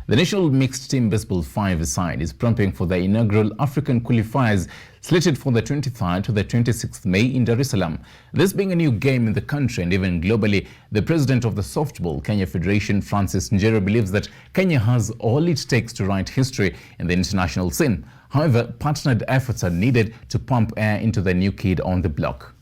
The national mixed team baseball 5 side is preparing for the inaugural African qualifiers slated for the 23rd to the 26th May in Dar es Salaam. This being a new game in the country and even globally, the president of the Softball Kenya Federation, Francis Njero, believes that Kenya has all it takes to write history in the international scene. However, partnered efforts are needed to pump air into the new kid on the block.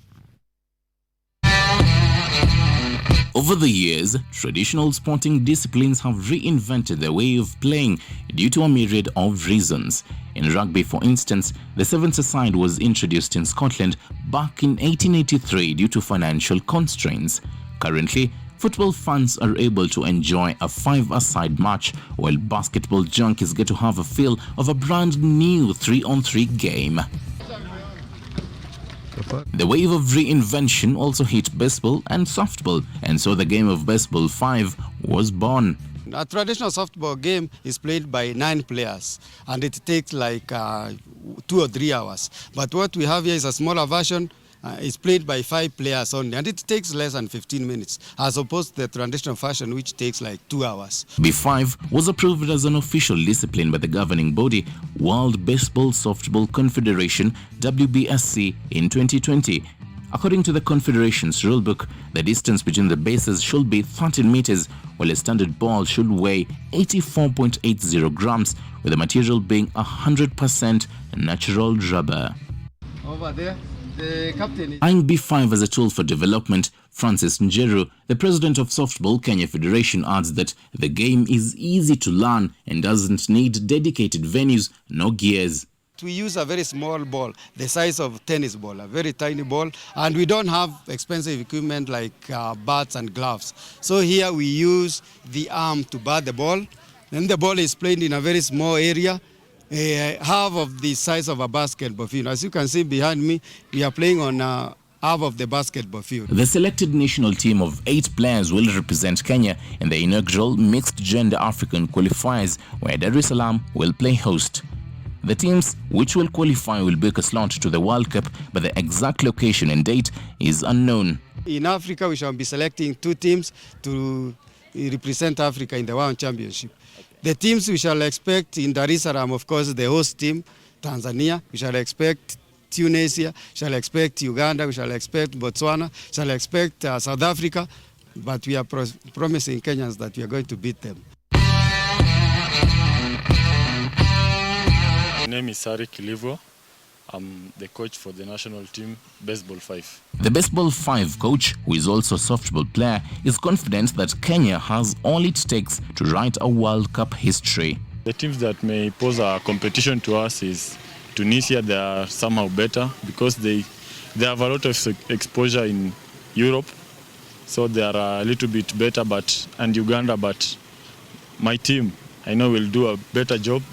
Over the years, traditional sporting disciplines have reinvented their way of playing due to a myriad of reasons. In rugby, for instance, the sevens-a-side was introduced in Scotland back in 1883 due to financial constraints. Currently, football fans are able to enjoy a five-a-side match, while basketball junkies get to have a feel of a brand new 3-on-3 game. The wave of reinvention also hit baseball and softball, and so the game of baseball 5 was born. A traditional softball game is played by 9 players, and it takes like 2 or 3 hours. But what we have here is a smaller version. It's played by 5 players only, and it takes less than 15 minutes, as opposed to the traditional fashion, which takes like 2 hours. B5 was approved as an official discipline by the governing body, World Baseball Softball Confederation, WBSC, in 2020. According to the Confederation's rulebook, the distance between the bases should be 13 meters, while a standard ball should weigh 84.80 grams, with the material being 100% natural rubber. Over there. Eyeing B5 as a tool for development, Francis Njero, the president of Softball Kenya Federation, adds that the game is easy to learn and doesn't need dedicated venues nor gears. We use a very small ball, the size of tennis ball, a very tiny ball, and we don't have expensive equipment like bats and gloves. So here we use the arm to bat the ball. Then the ball is played in a very small area, half of the size of a basketball field. As you can see behind me, we are playing on half of the basketball field. The selected national team of 8 players will represent Kenya in the inaugural mixed-gender African qualifiers, where Dar es Salaam will play host. The teams which will qualify will book a slot to the World Cup, but the exact location and date is unknown. In Africa, we shall be selecting 2 teams to represent Africa in the World Championship. The teams we shall expect in Dar es Salaam, of course, the host team, Tanzania. We shall expect Tunisia, shall expect Uganda, we shall expect Botswana, shall expect South Africa, but we are promising Kenyans that we are going to beat them. My name is Sari Kilivo. I'm the coach for the national team, Baseball 5. The Baseball 5 coach, who is also a softball player, is confident that Kenya has all it takes to write a World Cup history. The teams that may pose a competition to us is Tunisia. They are somehow better because they have a lot of exposure in Europe, so they are a little bit better, and Uganda, but my team, I know, will do a better job.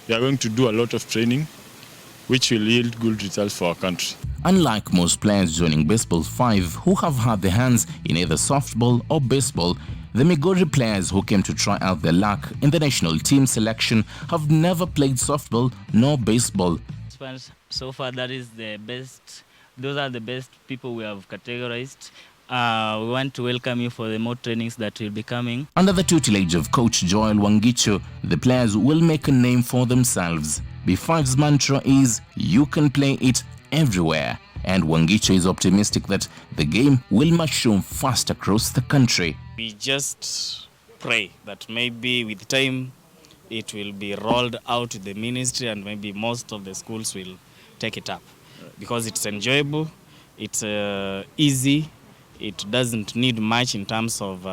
We are going to do a lot of training, which will yield good results for our country. Unlike most players joining Baseball 5 who have had their hands in either softball or baseball, the Migori players who came to try out their luck in the national team selection have never played softball nor baseball. So far, that is the best. Those are the best people we have categorized. We want to welcome you for the more trainings that will be coming. Under the tutelage of Coach Joel Wangicho, the players will make a name for themselves. B5's mantra is, "You can play it everywhere," and Wangicho is optimistic that the game will mushroom fast across the country. We just pray that maybe with time it will be rolled out to the ministry and maybe most of the schools will take it up. Because it's enjoyable, it's easy, it doesn't need much in terms of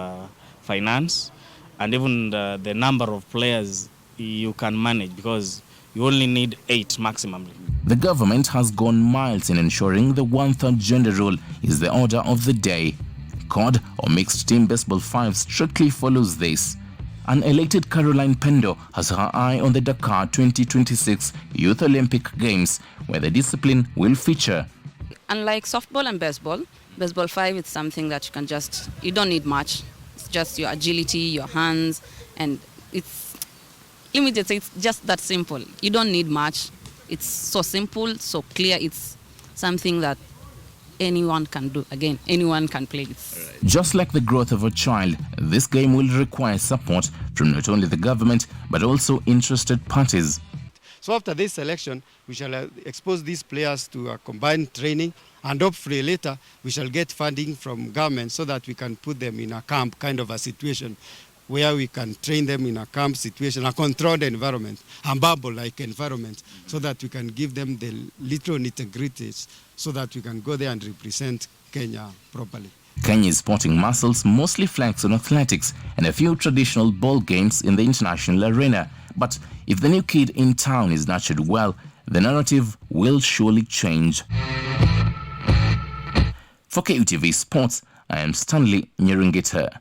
finance, and even the number of players you can manage because you only need 8 maximum. The government has gone miles in ensuring the 1/3 gender rule is the order of the day. COD, or Mixed Team Baseball 5, strictly follows this. An elated Caroline Pendo has her eye on the Dakar 2026 Youth Olympic Games, where the discipline will feature. Unlike softball and baseball, Baseball 5 is something that you don't need much. It's just your agility, your hands, and it's immediate. It's just that simple. You don't need much. It's so simple, so clear. It's something that anyone can do. Again, anyone can play it. Just like the growth of a child, this game will require support from not only the government but also interested parties. So after this selection, we shall expose these players to a combined training, and hopefully later we shall get funding from government so that we can put them in a camp kind of a situation where we can train them in a camp situation, a controlled environment, a bubble-like environment, so that we can give them the little nitty-gritties so that we can go there and represent Kenya properly. Kenya's sporting muscles mostly flex on athletics and a few traditional ball games in the international arena. But if the new kid in town is nurtured well, the narrative will surely change. For KUTV Sports, I am Stanley Nyerungita.